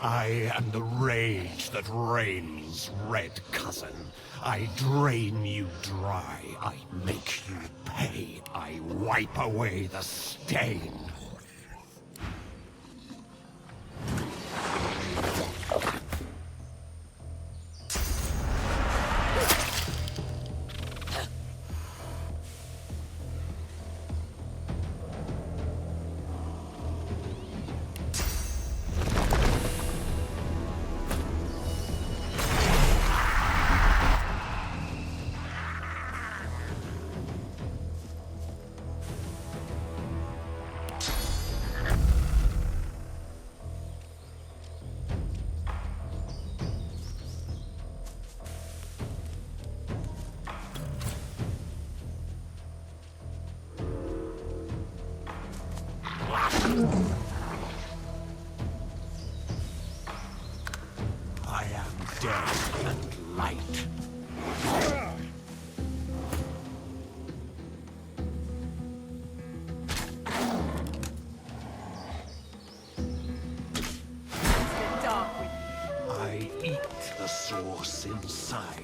I am the rage that reigns, red cousin. I drain you dry. I make you pay. I wipe away the stain. I am dead and light. I eat the source inside.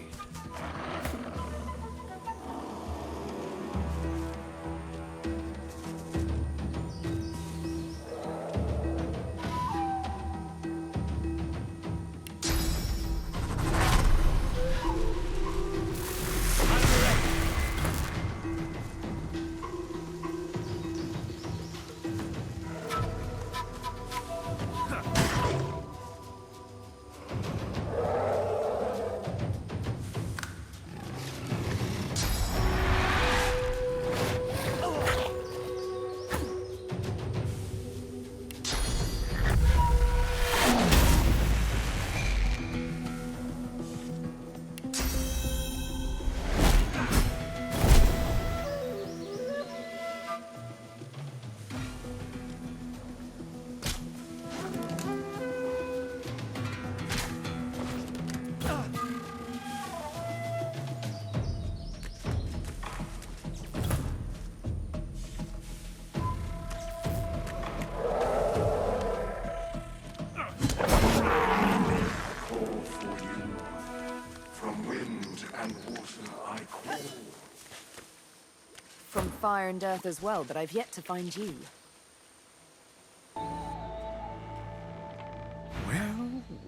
From fire and earth as well, but I've yet to find you.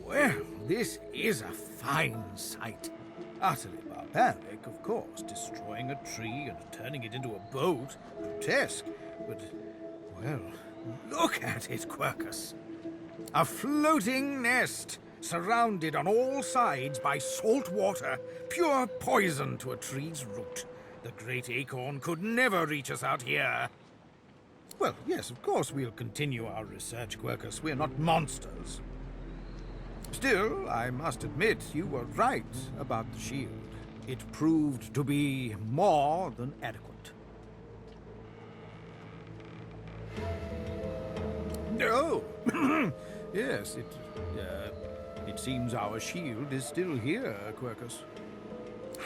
Well, this is a fine sight. Utterly barbaric, of course, destroying a tree and turning it into a boat. Grotesque, but, well, look at it, Quercus. A floating nest, surrounded on all sides by salt water, pure poison to a tree's root. The great acorn could never reach us out here. Well, yes, of course we'll continue our research, Quercus. We're not monsters. Still, I must admit you were right about the shield. It proved to be more than adequate. No! Yes, it seems our shield is still here, Quercus.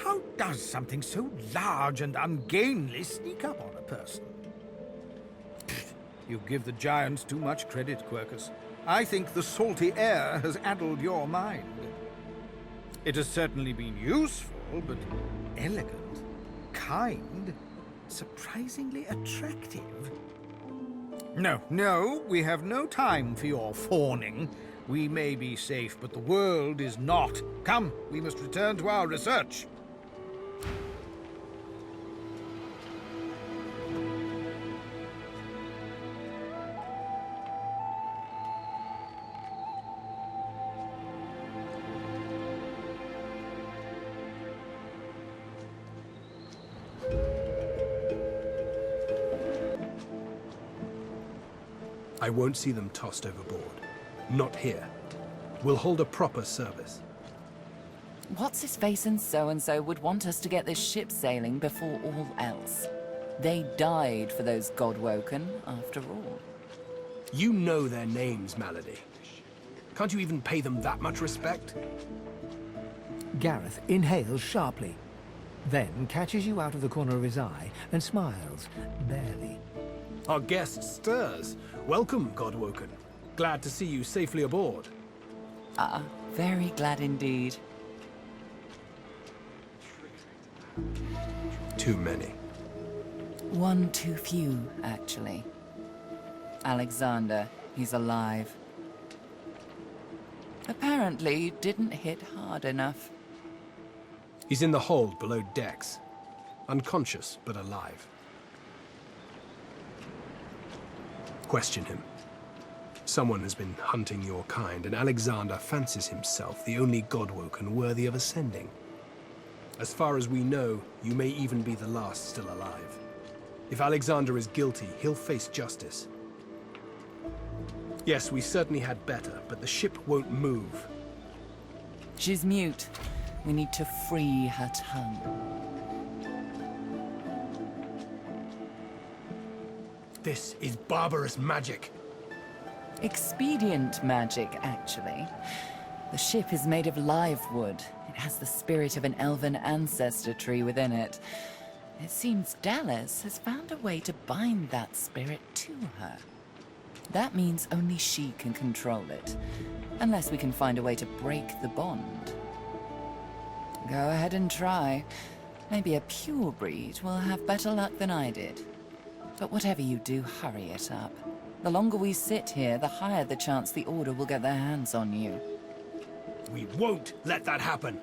How does something so large and ungainly sneak up on a person? You give the giants too much credit, Quercus. I think the salty air has addled your mind. It has certainly been useful, but elegant, kind, surprisingly attractive. No, we have no time for your fawning. We may be safe, but the world is not. Come, we must return to our research. I won't see them tossed overboard. Not here. We'll hold a proper service. What's-his-face and so-and-so would want us to get this ship sailing before all else. They died for those Godwoken, after all. You know their names, Malady. Can't you even pay them that much respect? Gareth inhales sharply, then catches you out of the corner of his eye and smiles, barely. Our guest stirs. Welcome, Godwoken. Glad to see you safely aboard. Ah, very glad indeed. Too many. One too few, actually. Alexander, he's alive. Apparently didn't hit hard enough. He's in the hold below decks. Unconscious, but alive. Question him. Someone has been hunting your kind, and Alexander fancies himself the only Godwoken worthy of ascending. As far as we know, you may even be the last still alive. If Alexander is guilty, he'll face justice. Yes, we certainly had better, but the ship won't move. She's mute. We need to free her tongue. This is barbarous magic. Expedient magic, actually. The ship is made of live wood. It has the spirit of an elven ancestor tree within it. It seems Dallas has found a way to bind that spirit to her. That means only she can control it, unless we can find a way to break the bond. Go ahead and try. Maybe a pure breed will have better luck than I did. But whatever you do, hurry it up. The longer we sit here, the higher the chance the Order will get their hands on you. We won't let that happen.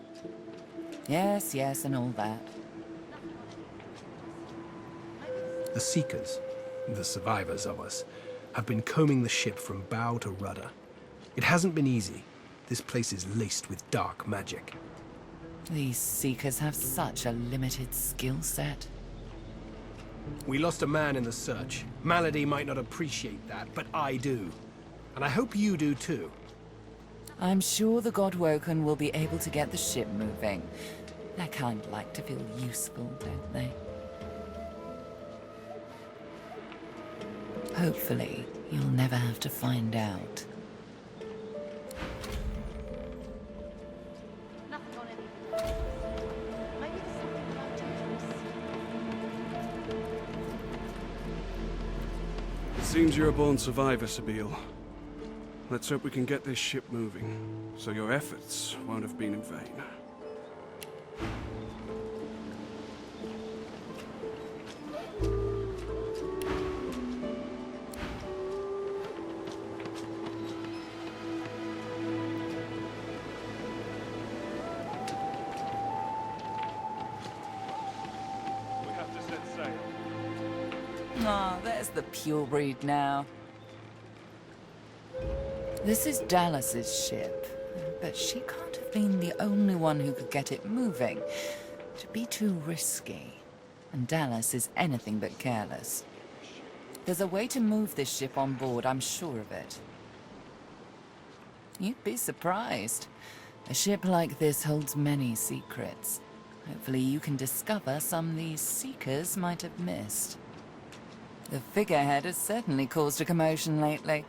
Yes, yes, and all that. The Seekers, the survivors of us, have been combing the ship from bow to rudder. It hasn't been easy. This place is laced with dark magic. These Seekers have such a limited skill set. We lost a man in the search. Malady might not appreciate that, but I do. And I hope you do too. I'm sure the Godwoken will be able to get the ship moving. They kind of like to feel useful, don't they? Hopefully, you'll never have to find out. It seems you're a born survivor, Sabine. Let's hope we can get this ship moving, so your efforts won't have been in vain. We have to set sail. Ah, there's the pure breed now. This is Dallas's ship, but she can't have been the only one who could get it moving. It'd be too risky, and Dallas is anything but careless. There's a way to move this ship on board, I'm sure of it. You'd be surprised. A ship like this holds many secrets. Hopefully you can discover some these Seekers might have missed. The figurehead has certainly caused a commotion lately.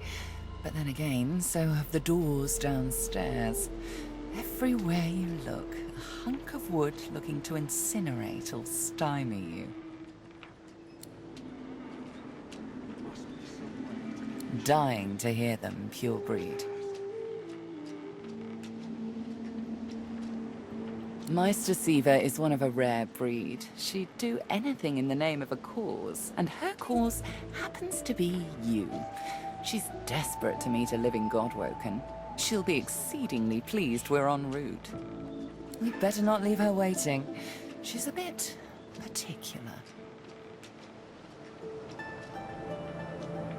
But then again, so have the doors downstairs. Everywhere you look, a hunk of wood looking to incinerate or stymie you. Dying to hear them, pure breed. Meister Siva is one of a rare breed. She'd do anything in the name of a cause, and her cause happens to be you. She's desperate to meet a living Godwoken. She'll be exceedingly pleased we're en route. We'd better not leave her waiting. She's a bit particular.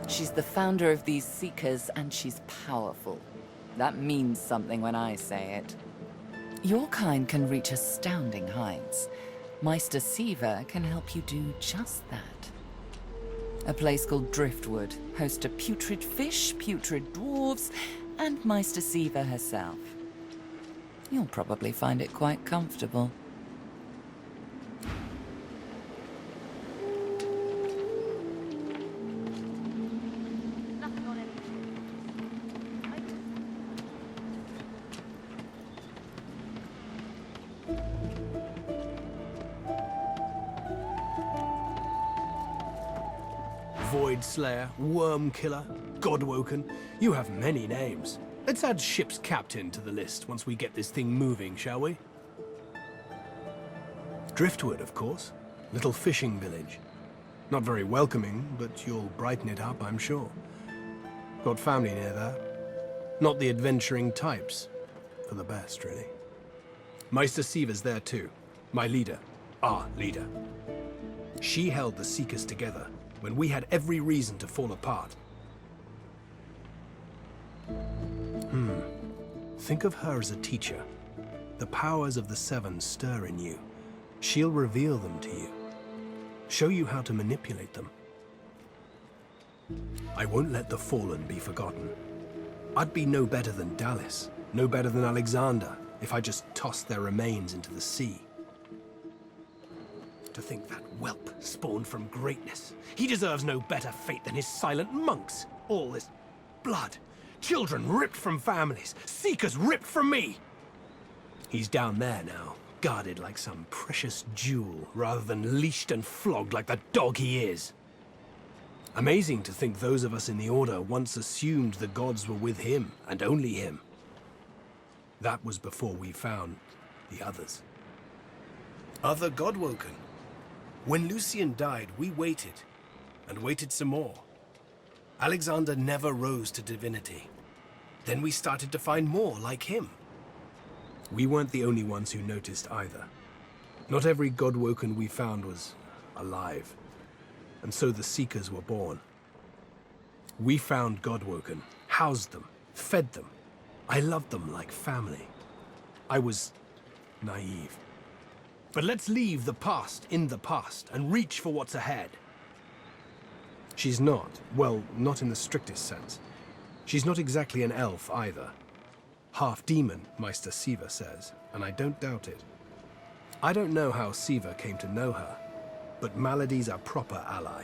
She's the founder of these Seekers, and she's powerful. That means something when I say it. Your kind can reach astounding heights. Meister Siva can help you do just that. A place called Driftwood hosts to putrid fish, putrid dwarves, and Meister Siva herself. You'll probably find it quite comfortable. Void Slayer, Worm Killer, Godwoken. You have many names. Let's add ship's captain to the list once we get this thing moving, shall we? Driftwood, of course. Little fishing village. Not very welcoming, but you'll brighten it up, I'm sure. Got family near there. Not the adventuring types. For the best, really. Meister Siva's there too. My leader. Our leader. She held the Seekers together when we had every reason to fall apart. Think of her as a teacher. The powers of the Seven stir in you. She'll reveal them to you. Show you how to manipulate them. I won't let the Fallen be forgotten. I'd be no better than Dallas, no better than Alexander, if I just tossed their remains into the sea. To think that whelp spawned from greatness. He deserves no better fate than his silent monks. All this blood. Children ripped from families. Seekers ripped from me. He's down there now, guarded like some precious jewel, rather than leashed and flogged like the dog he is. Amazing to think those of us in the Order once assumed the gods were with him, and only him. That was before we found the others. Other Godwoken. When Lucian died, we waited, and waited some more. Alexander never rose to divinity. Then we started to find more like him. We weren't the only ones who noticed either. Not every Godwoken we found was alive, and so the Seekers were born. We found Godwoken, housed them, fed them. I loved them like family. I was naive. But let's leave the past in the past and reach for what's ahead. She's not, well, not in the strictest sense. She's not exactly an elf either. Half demon, Meister Siva says, and I don't doubt it. I don't know how Siva came to know her, but Malady's a proper ally.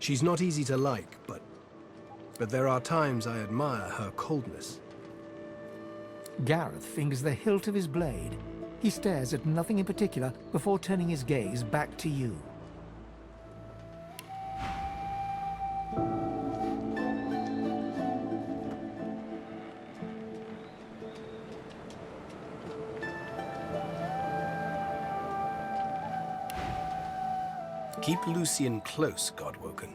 She's not easy to like, but there are times I admire her coldness. Gareth fingers the hilt of his blade. He stares at nothing in particular before turning his gaze back to you. Keep Lucian close, Godwoken.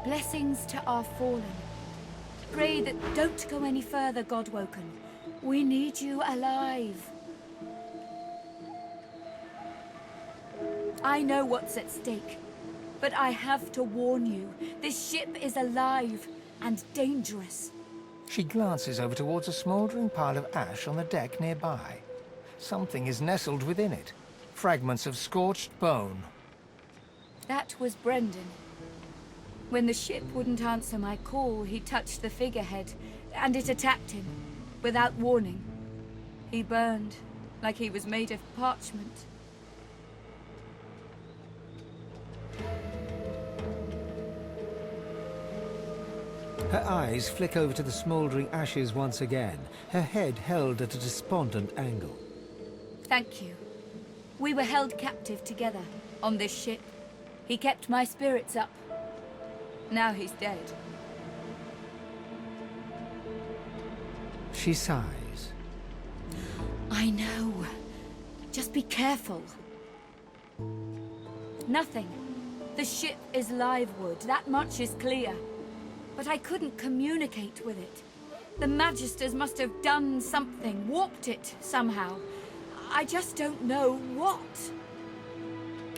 Blessings to our fallen. Pray that don't go any further, Godwoken. We need you alive. I know what's at stake, but I have to warn you. This ship is alive and dangerous. She glances over towards a smouldering pile of ash on the deck nearby. Something is nestled within it. Fragments of scorched bone. That was Brendan. When the ship wouldn't answer my call, he touched the figurehead, and it attacked him, without warning. He burned, like he was made of parchment. Her eyes flick over to the smouldering ashes once again, her head held at a despondent angle. Thank you. We were held captive together, on this ship. He kept my spirits up. Now he's dead. She sighs. I know. Just be careful. Nothing. The ship is live wood, that much is clear. But I couldn't communicate with it. The Magisters must have done something, warped it somehow. I just don't know what.